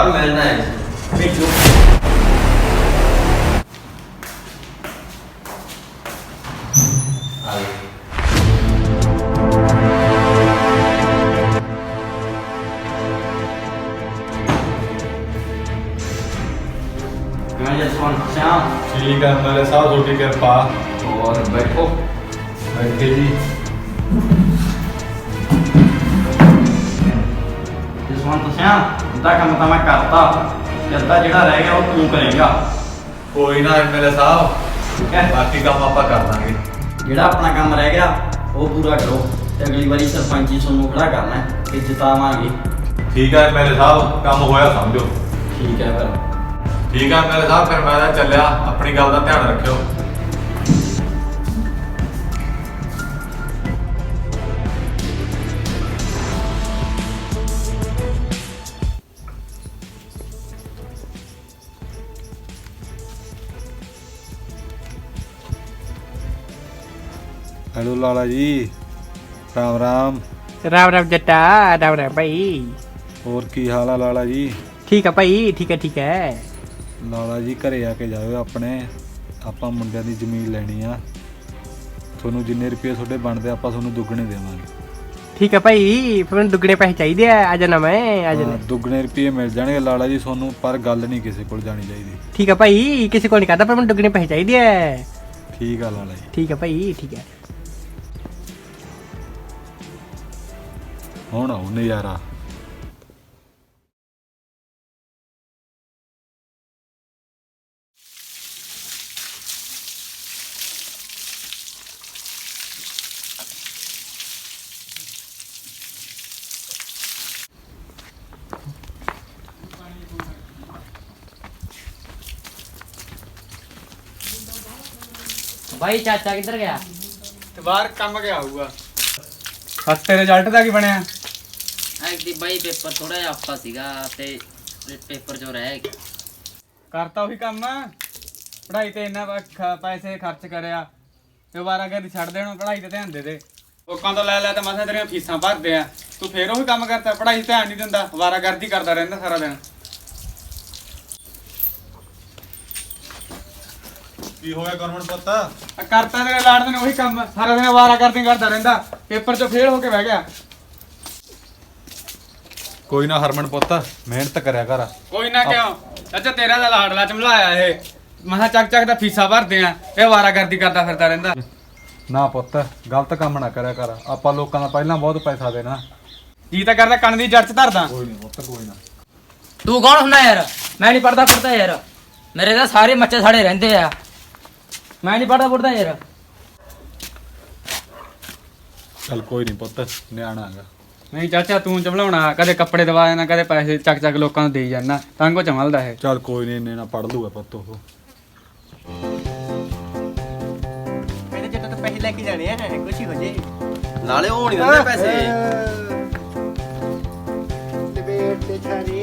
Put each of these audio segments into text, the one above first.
बार मिलना है भेजो। ठीक है मेरे साथ रोटी कृपा और बैठो। बैठे जी। जसवंत सिंह उनका काम तो मैं करता, जद्दा जिहड़ा रह गया वो तू करेगा। कोई ना एमएलए साहब, ठीक है, बाकी काम आप कर देंगे। जिहड़ा अपना काम रह गया वो पूरा करो ते अगली बारी सरपंची सोनू खड़ा करना है ते जितावांगे। ठीक है एमएलए साहब, काम होया समझो। ठीक है फिर ठीक है एमएलए साहब, फिर मैं चलिया, अपनी गल का ध्यान रखियो। हेलो लाला जी, राम राम। राम राम जट्टा, राम राम भाई। और की हाल है लाला जी? ठीक है भाई, ठीक है ठीक है। लाला जी घरे आके जाओ अपने, ਆਪਾਂ ਮੁੰਡਿਆਂ ਦੀ ਜ਼ਮੀਨ ਲੈਣੀ ਆ। ਤੁਹਾਨੂੰ ਜਿੰਨੇ ਰੁਪਏ ਤੁਹਾਡੇ ਬਣਦੇ ਆਪਾਂ ਤੁਹਾਨੂੰ ਦੁੱਗਣੇ ਦੇਵਾਂਗੇ। ठीक है भाई, फिर मैंने दुगने पैसे चाहिए आ जाना मैं आ जाना। ਦੁੱਗਣੇ ਰੁਪਏ ਮਿਲ ਜਾਣਗੇ ਲਾਲਾ ਜੀ ਤੁਹਾਨੂੰ, ਪਰ ਗੱਲ ਨਹੀਂ ਕਿਸੇ ਕੋਲ ਜਾਣੀ ਚਾਹੀਦੀ। ठीक है भाई, किसी को नहीं कहता पर मैंने दुगने पैसे चाहिए। ਠੀਕ ਆ ਲਾਲਾ ਜੀ। ठीक है भाई, ठीक है। ਹੁਣ ਆਉ ਨਜ਼ਾਰਾ। भाई चाचा किधर गया? बाहर काम गया हुआ। बस तेरे रिजल्ट ਦਾ ਕੀ ਬਣਿਆ? ਐਕਟੀ ਬਾਈ ਪੇਪਰ ਥੋੜਾ ਜਿਹਾ ਔਖਾ ਸੀਗਾ ਤੇ ਪੇਪਰ ਜੋ ਰਹਿ ਗਿਆ। ਕਰਤਾ ਉਹੀ ਕੰਮ, ਪੜ੍ਹਾਈ ਤੇ ਇੰਨਾ ਪੈਸੇ ਖਰਚ ਕਰਿਆ, ਦੁਬਾਰਾ ਕਦੇ ਛੱਡ ਦੇਣਾ, ਪੜ੍ਹਾਈ ਤੇ ਧਿਆਨ ਦੇ ਦੇ। ਲੋਕਾਂ ਤੋਂ ਲੈ ਤੇ ਮਸਾਂ ਤੇਰੀਆਂ ਫੀਸਾਂ ਭਰਦੇ ਆ, ਤੂੰ ਫੇਰ ਉਹੀ ਕੰਮ ਕਰਦਾ, ਪੜ੍ਹਾਈ ਤੇ ਧਿਆਨ ਨਹੀਂ ਦਿੰਦਾ, ਅਵਾਰਾਗਰਦੀ ਕਰਦਾ ਰਹਿੰਦਾ ਸਾਰਾ ਦਿਨ। ਕੀ ਹੋਇਆ ਗਵਰਨਮੈਂਟ ਪੁੱਤ? ਕਰਤਾ ਤੇਰੇ ਲਾੜਦੇ ਨੇ ਉਹੀ ਕੰਮ, ਸਾਰਾ ਦਿਨ ਅਵਾਰਾਗਰਦੀ ਕਰਦਾ ਰਹਿੰਦਾ, ਪੇਪਰ 'ਚੋਂ ਫੇਲ ਹੋ ਕੇ ਬਹਿ ਗਿਆ। ਕੋਈ ਨਾ ਹਰਮਨ ਪੁੱਤ, ਮਿਹਨਤ ਕਰਿਆ ਕਰ। ਕੋਈ ਨਾ ਕਿਉਂ ਚਾਚਾ, ਤੇਰਾ ਦਾ ਲਾੜਲਾ ਚਮਲਾਇਆ ਇਹ, ਮਸਾਂ ਚੱਕ ਚੱਕ ਦਾ ਫੀਸਾਂ ਭਰਦੇ ਆ, ਇਹ ਅਵਾਰਾਗਰਦੀ ਕਰਦਾ ਫਿਰਦਾ ਰਹਿੰਦਾ। ਨਾ ਪੁੱਤ, ਗਲਤ ਕੰਮ ਨਾ ਕਰਿਆ ਕਰ, ਆਪਾਂ ਲੋਕਾਂ ਦਾ ਪਹਿਲਾਂ ਬਹੁਤ ਪੈਸਾ ਦੇਣਾ। ਜੀ ਤਾਂ ਕਰਦਾ ਕੰਨ ਦੀ ਜੜ 'ਚ ਧਰਦਾ। ਕੋਈ ਨਹੀਂ ਪੁੱਤ, ਕੋਈ ਨਾ। ਤੂੰ ਕੌਣ ਹੁੰਦਾ ਯਾਰ? ਮੈਂ ਨਹੀਂ ਪੜਦਾ ਯਾਰ, ਮੇਰੇ ਤਾਂ ਸਾਰੇ ਮੱਚੇ ਸਾੜੇ ਰਹਿੰਦੇ ਆ, ਮੈਂ ਨਹੀਂ ਪੜਦਾ ਯਾਰ। ਚੱਲ ਕੋਈ ਨਹੀਂ ਪੁੱਤ, ਨਿਆਣਾ ਹੈਗਾ। ਨਹੀਂ ਚਾਚਾ, ਤੂੰ ਚਮਲਾਉਣਾ, ਕਦੇ ਕੱਪੜੇ ਦਵਾ ਦੇਣਾ, ਕਦੇ ਪੈਸੇ ਚੱਕ ਚੱਕ ਲੋਕਾਂ ਨੂੰ ਦੇਈ ਜਾਂਦਾ, ਤਾਂ ਕੋ ਚਮਲਦਾ ਇਹ। ਚੱਲ ਕੋਈ ਨਹੀਂ, ਇੰਨੇ ਨਾ ਪੜ ਲੂਗਾ ਪੁੱਤ ਉਹ। ਮੇਰੇ ਜੱਟ ਤੋਂ ਪੈਸੇ ਲੈ ਕੇ ਜਾਣੇ ਆ, ਕੁਛ ਹੀ ਹੋ ਜੇ। नाले वो नहीं दिंदे पैसे। ਲਵੇਟ ਤੇ ਛਾਰੀ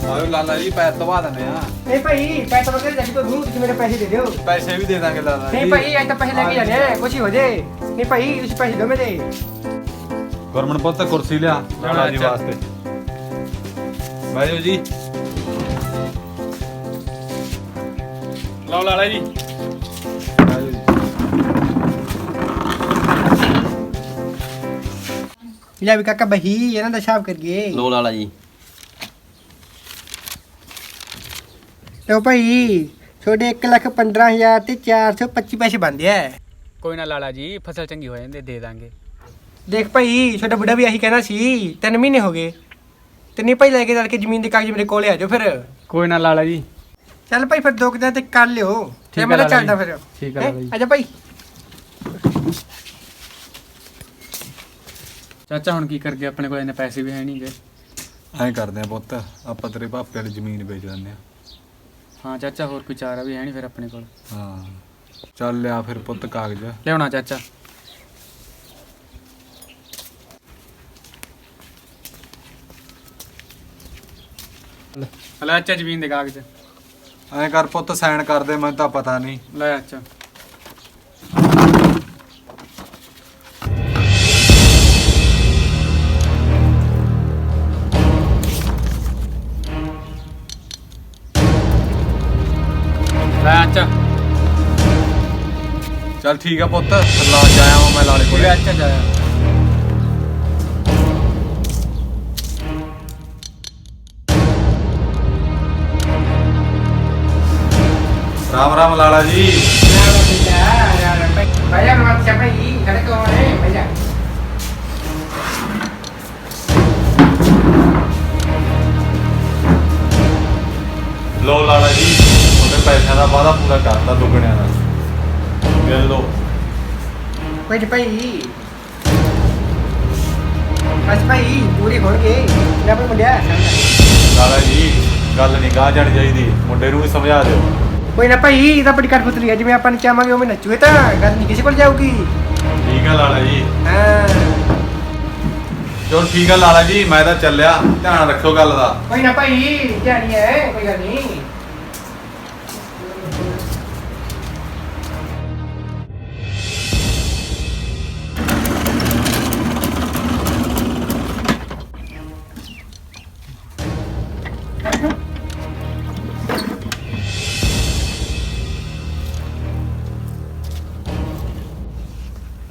ਆਇਓ ਲਾਲਾ ਜੀ, ਪੈਸੇ ਦਵਾ ਦਿੰਦੇ ਆ। ਨਹੀਂ ਭਾਈ, ਪੈਸੇ ਵਗੈਰੇ ਜੱਟ ਤੋਂ ਦੂਰ, ਤੁਸੀਂ ਮੇਰੇ ਪੈਸੇ ਦੇ ਦਿਓ। ਪੈਸੇ ਵੀ ਦੇ ਦਾਂਗੇ ਲਾਲਾ ਜੀ। ਨਹੀਂ ਭਾਈ, ਅੱਜ ਤਾਂ ਪੈਸੇ ਲੈ ਕੇ ਜਾਣੇ ਆ, ਕੁਛ ਹੀ ਹੋ ਜੇ। ਨਹੀਂ ਭਾਈ, ਤੁਸੀਂ ਪੈਸੇ ਦਿਓ ਮੇਰੇ। ਗੁਰਮਨ ਪੁੱਤ ਕੁਰਸੀ ਲਿਆ ਲਾਲਾ ਜੀ ਵਾਸਤੇ। ਬਾਈਓ ਜੀ। ਲਓ ਲਾਲਾ ਜੀ। ਬਾਈਓ ਜੀ। ਲੈ ਵੀ ਕਾਕਾ ਬਹੀ ਇਹਨਾਂ ਦਾ ਹਿਸਾਬ ਕਰੀਏ। लो लाला जी। ਲਓ ਭਾਈ, ਤੁਹਾਡੇ 1,15,000 ਤੇ 425 ਪੈਸੇ ਬਣਦੇ ਆ। ਕੋਈ ਨਾ ਲਾਲਾ ਜੀ, ਫਸਲ ਚੰਗੀ ਹੋ ਜਾਂਦੀ ਦੇ ਦਾਂਗੇ। ਦੇਖ ਭਾਈ, ਤੁਹਾਡਾ ਬੁੱਢਾ ਵੀ ਆਹੀ ਕਹਿਣਾ ਸੀ, 3 ਮਹੀਨੇ ਹੋ ਗਏ ਤੇ ਨਹੀਂ ਭਾਈ, ਲੈ ਕੇ ਚੱਲ ਕੇ ਜ਼ਮੀਨ ਦੇ ਕਾਗਜ਼ ਮੇਰੇ ਕੋਲੇ ਆ ਜਾਓ ਫਿਰ। ਕੋਈ ਨਾ ਲਾਲਾ ਜੀ। ਚੱਲ ਭਾਈ ਫਿਰ 2 ਦਿਨ ਤੇ ਕਰ ਲਿਓ, ਤੇ ਮੈਂ ਚੱਲਦਾ ਫਿਰ। ਠੀਕ ਹੈ ਲਾਲਾ ਜੀ। ਆਜਾ ਭਾਈ। ਚਾਚਾ ਹੁਣ ਕੀ ਕਰ ਗਏ, ਆਪਣੇ ਕੋਲ ਇੰਨੇ ਪੈਸੇ ਵੀ ਹੈ ਨਹੀਂ ਗੇ। ਐਂ ਕਰਦੇ ਆ ਪੁੱਤ, ਆਪਾਂ ਤੇਰੇ ਪਾਪੇ ਵਾਲੀ ਜ਼ਮੀਨ ਵੇਚ ਦਿੰਦੇ ਆ। ਹਾਂ ਚਾਚਾ, ਹੋਰ ਕੋਈ ਚਾਰਾ ਵੀ ਹੈ ਨਹੀਂ ਫਿਰ ਆਪਣੇ ਕੋਲ। ਹਾਂ ਚੱਲ ਲਿਆ ਫਿਰ ਪੁੱਤ ਕਾਗਜ਼। ਲਿਆਉਣਾ ਚਾਚਾ। ਲੈ ਅੱਛਾ, ਜ਼ਮੀਨ ਦੇ ਕਾਗਜ਼ ਐਂ ਕਰ ਪੁੱਤ, ਸਾਈਨ ਕਰ ਦੇ, ਮੈਨੂੰ ਤਾਂ ਪਤਾ ਨਹੀਂ। ਲੈ ਅੱਛਾ। ਲੈ ਅੱਛਾ ਚੱਲ ਠੀਕ ਆ ਪੁੱਤ ਲਾ ਜਾਇਆ ਵਾਂ ਮੈਂ ਲਾਲੇ ਕੋਲੇ ਅੱਛਾ ਜਾਇਆ ਰਾਮ ਰਾਮ ਲਾਲਾ ਜੀ ਭਈਆ ਨਮਸਤੇ ਭਾਈ ਖੜੇ ਕੌਣ ਹੈ ਭਈਆ ਲੋ ਲਾਲਾ ਜੀ ਉਹਨੇ ਪੈਸਿਆਂ ਦਾ ਵਾਅਦਾ ਪੂਰਾ ਕਰਤਾ ਦੁੱਗਣਿਆਂ ਦਾ ਮਿਲ ਲੋ ਕੋਈ ਭਾਈ ਬਸ ਭਾਈ ਪੂਰੀ ਹੋ ਗਈ ਲੈ ਆਪਣਾ ਮੁੰਡਿਆ ਲਾਲਾ ਜੀ ਗੱਲ ਨਹੀਂ ਗਾਹ ਜਾਣੀ ਚਾਹੀਦੀ ਮੁੰਡੇ ਨੂੰ ਵੀ ਸਮਝਾ ਦਿਓ ਕੋਈ ਨਾ ਭਾਈ ਇਹਦਾ ਬੜੀ ਕਠਪੁਤਲੀ ਹੈ ਜਿਵੇਂ ਆਪਾਂ ਨੂੰ ਚਾਹਾਂਗੇ ਉਵੇਂ ਨੱਚੂਏ ਤਾਂ ਗੱਲ ਨਹੀਂ ਕਿਸੇ ਕੋਲ ਜਾਊਗੀ ਠੀਕ ਆ ਲਾਲਾ ਜੀ ਹਾਂ ਚਲੋ ਠੀਕ ਆ ਲਾਲਾ ਜੀ ਮੈਂ ਤਾਂ ਚੱਲਿਆ ਧਿਆਨ ਰੱਖਿਓ ਗੱਲ ਦਾ ਕੋਈ ਨਾ ਭਾਈ ਧਿਆਨੀ ਹੈ ਕੋਈ ਗੱਲ ਨਹੀਂ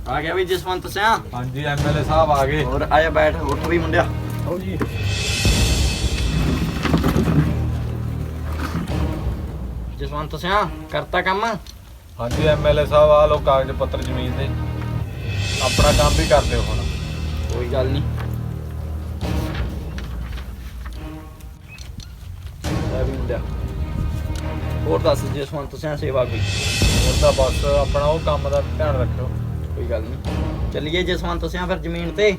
ਆ ਗਿਆ ਵੀ ਜਸਵੰਤ ਸਿਆ ਹਾਂਜੀ ਐਮਐਲਏ ਸਾਹਿਬ ਆ ਗਏ ਹੋਰ ਆਇਆ ਬੈਠ ਉੱਠ ਵੀ ਮੁੰਡਿਆ ਆਓ ਜੀ ਜਸਵੰਤ ਸਿਆ ਕਰਤਾ ਕੰਮ ਹਾਂਜੀ ਐਮਐਲਏ ਸਾਹਿਬ ਆ ਲੋ ਕਾਗਜ਼ ਪੱਤਰ ਜ਼ਮੀਨ ਦੇ ਆਪਣਾ ਕੰਮ ਵੀ ਕਰਦੇ ਹੋ ਹੁਣ ਕੋਈ ਗੱਲ ਨਹੀਂ ਲੈ ਵੀ ਮੁੰਡਿਆ ਹੋਰ ਦੱਸ ਜਸਵੰਤ ਸਿਆ ਸੇਵਾ ਕੋਈ ਹੋਰ ਤਾਂ ਬਸ ਆਪਣਾ ਉਹ ਕੰਮ ਦਾ ਧਿਆਨ ਰੱਖਿਓ ਕੋਈ ਗੱਲ ਨਹੀਂ ਚੱਲੀਏ ਜਸਵੰਤ ਸਿਆ ਫਿਰ ਜ਼ਮੀਨ ਤੇ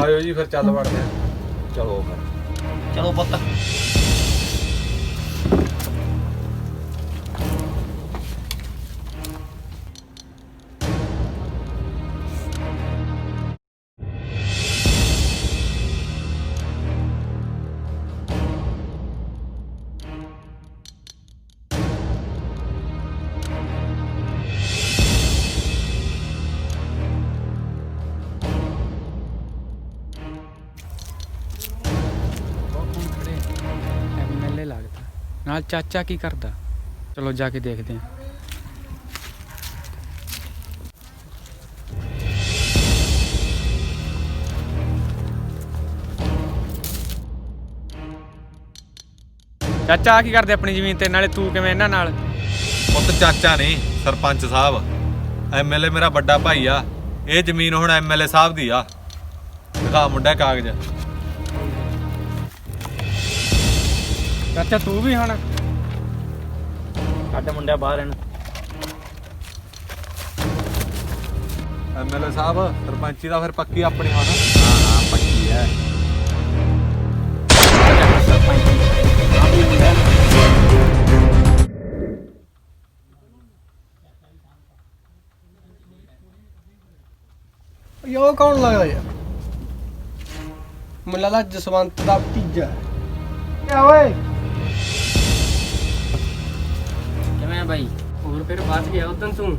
ਆਇਓ ਜੀ ਫਿਰ ਚੱਲ ਵੜਦੇ ਆ ਚਲੋ ਫਿਰ ਚਲੋ ਪੁੱਤ ਐਮਐਲਏ ਲੱਗਦਾ ਨਾਲ ਚਾਚਾ ਕੀ ਕਰਦਾ ਚਲੋ ਜਾ ਕੇ ਦੇਖਦੇ ਹਾਂ ਚਾਚਾ ਕੀ ਕਰਦੇ ਆਪਣੀ ਜ਼ਮੀਨ ਤੇ ਨਾਲੇ ਤੂੰ ਕਿਵੇਂ ਇਹਨਾਂ ਨਾਲ ਪੁੱਤ ਚਾਚਾ ਨਹੀਂ ਸਰਪੰਚ ਸਾਹਿਬ ਐਮਐਲਏ ਮੇਰਾ ਵੱਡਾ ਭਾਈ ਆ ਇਹ ਜ਼ਮੀਨ ਹੁਣ ਐਮਐਲਏ ਸਾਹਿਬ ਦੀ ਆ ਦਿਖਾ ਮੁੰਡਾ ਕਾਗਜ਼ ਚਾਚਾ ਤੂੰ ਵੀ ਹੁਣ ਕੱਢ ਮੁੰਡਿਆ ਬਾਹਰ ਇਹਨੂੰ ਐਮਐਲਏ ਸਾਹਿਬ ਸਰਪੰਚੀ ਦਾ ਫਿਰ ਪੱਕੀ ਆਪਣੀ ਹੁਣ ਹਾਂ ਪੱਕੀ ਹੈ ਯੋ ਕੌਣ ਲੱਗਦਾ ਯਾਰ ਮੈਨੂੰ ਲੱਗਦਾ ਜਸਵੰਤ ਦਾ ਭਤੀਜਾ ਕਿਆ ਓਏ ਕਿਵੇਂ ਆ ਬਾਈ ਹੋਰ ਫਿਰ ਬਚ ਗਿਆ ਉਦੋਂ ਤੂੰ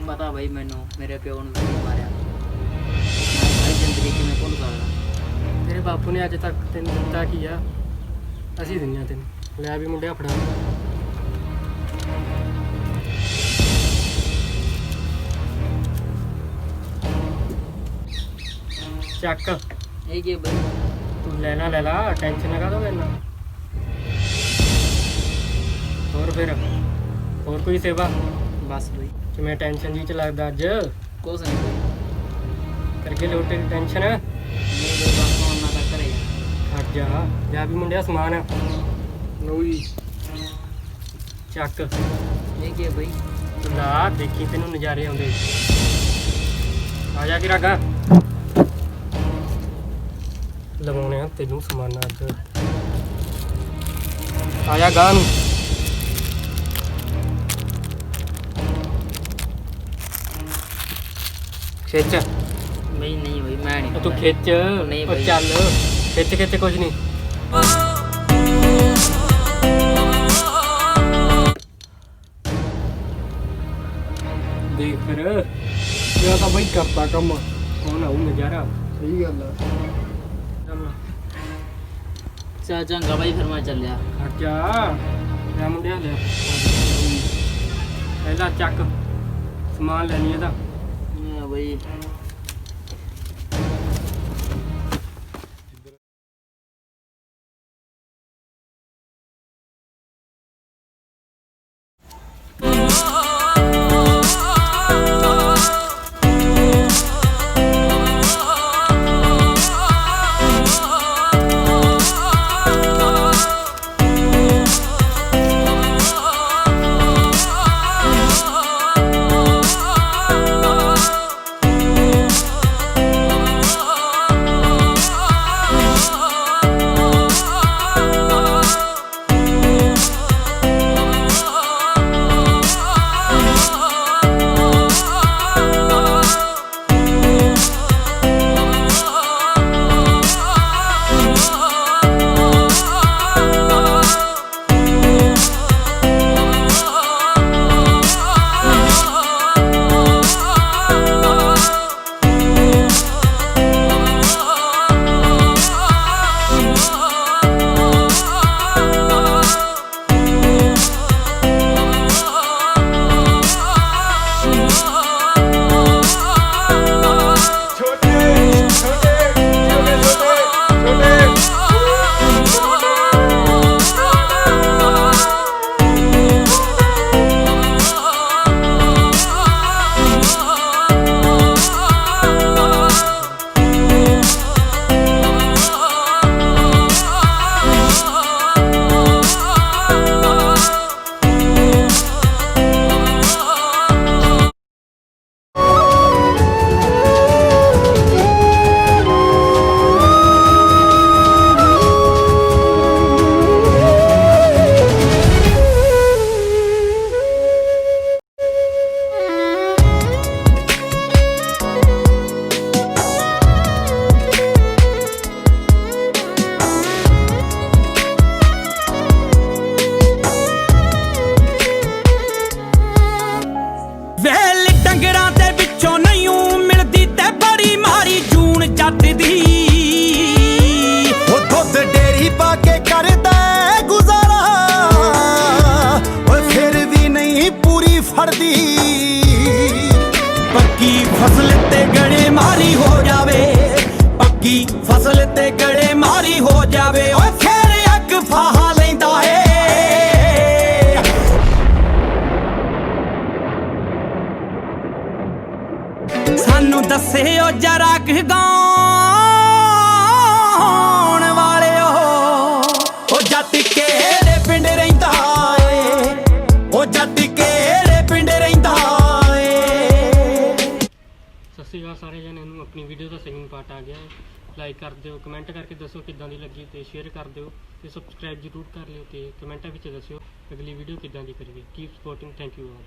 ਪਤਾ ਬਾਈ ਮੈਨੂੰ ਮੇਰੇ ਪਿਓ ਨੂੰ ਵੀ ਮਾਰਿਆ ਮੈਂ ਸਾਰੀ ਜ਼ਿੰਦਗੀ ਕਿਵੇਂ ਭੁੱਲ ਸਕਦਾ ਤੇਰੇ ਬਾਪੂ ਨੇ ਅੱਜ ਤੱਕ ਤੈਨੂੰ ਦਿੱਤਾ ਕੀ ਆ ਅਸੀਂ ਦਿੰਨੇ ਆ ਤੈਨੂੰ ਲੈ ਵੀ ਮੁੰਡਿਆ ਫੜਾ ਚੱਕ ਇਹ ਕੀ ਬਾਈ ਤੂੰ ਲੈ ਲਾ ਟੈਨਸ਼ਨ ਨਾ ਕਾਹਦੋਂ ਲੈਣਾ ਹੋਰ ਫਿਰ ਹੋਰ ਕੋਈ ਸੇਵਾ ਬਸ ਬਾਈ ਕਿਵੇਂ ਟੈਨਸ਼ਨ ਜੀ ਚ ਲੱਗਦਾ ਅੱਜ ਕੁਛ ਨਹੀਂ ਬਾਈ ਕਰਕੇ ਲੋਟੇ ਦੀ ਟੈਨਸ਼ਨ ਨਹੀਂ ਬਾਈ ਬਸ ਹੁਣ ਮੈਂ ਤਾਂ ਘਰੇ ਜਾਣਾ ਹਟ ਜਾ ਵੀ ਮੁੰਡਿਆ ਸਮਾਨ ਲਓ ਜੀ ਚੱਕ ਇਹ ਕੀ ਬਾਈ ਤੂੰ ਲਾ ਦੇਖੀ ਤੈਨੂੰ ਨਜ਼ਾਰੇ ਆਉਂਦੇ ਆ ਜਾ ਕੇ ਰਾਗਾ ਲਵਾਉਣੇ ਆ ਤੈਨੂੰ ਸਮਾਨ ਅੱਜ ਆ ਜਾ ਗਾਂ ਨੂੰ ਖਿੱਚ ਬਾਈ ਨਹੀਂ ਬਾਈ ਮੈਂ ਨਹੀਂ ਤੂੰ ਖਿੱਚ ਨਹੀਂ ਉਹ ਬਈ। ਚੱਲ ਖਿੱਚ ਕੁਝ ਨਹੀਂ ਦੇਖ ਫਿਰ ਇਹ ਤਾਂ ਬਈ ਕਰਤਾ ਕੰਮ ਹੁਣ ਆਉ ਨਜ਼ਾਰਾ ਸਹੀ ਗੱਲ ਆ ਚਾ ਚੰਗਾ ਬਾਈ ਫਿਰ ਮੈਂ ਚੱਲਿਆ ਹਟ ਜਾ ਲੈ ਮੁੰਡਿਆ ਲੈ ਪਹਿਲਾਂ ਚੱਕ ਸਮਾਨ ਲੈਣੀ ਇਹਦਾ। ਹਾਂ ਬਈ पक्की फसल ते गड़े मारी हो जावे, पक्की फसल ते गड़े मारी हो जावे, ओए फिर अग फाहा लैंदा है। सानू दसे ओ जरा गाउण वाले ओ जट केड़े पिंड रहिंदा ए, ओ जट केड़े पिंड रहिंदा ए। ਸਤਿ ਸ਼੍ਰੀ ਅਕਾਲ ਸਾਰੇ ਜਣਿਆਂ ਨੂੰ। ਆਪਣੀ ਵੀਡੀਓ ਦਾ ਸੈਕਿੰਡ ਪਾਰਟ ਆ ਗਿਆ ਹੈ। ਲਾਈਕ ਕਰ ਦਿਓ, ਕਮੈਂਟ ਕਰਕੇ ਦੱਸੋ ਕਿੱਦਾਂ ਦੀ ਲੱਗੀ ਤੇ ਸ਼ੇਅਰ ਕਰ ਦਿਓ ਤੇ ਸਬਸਕ੍ਰਾਈਬ ਜ਼ਰੂਰ ਕਰ ਲਿਓ ਤੇ ਕਮੈਂਟਾਂ ਵਿੱਚ ਦੱਸਿਓ ਅਗਲੀ ਵੀਡੀਓ ਕਿੱਦਾਂ ਦੀ ਕਰੀਏ। Keep supporting, thank you all.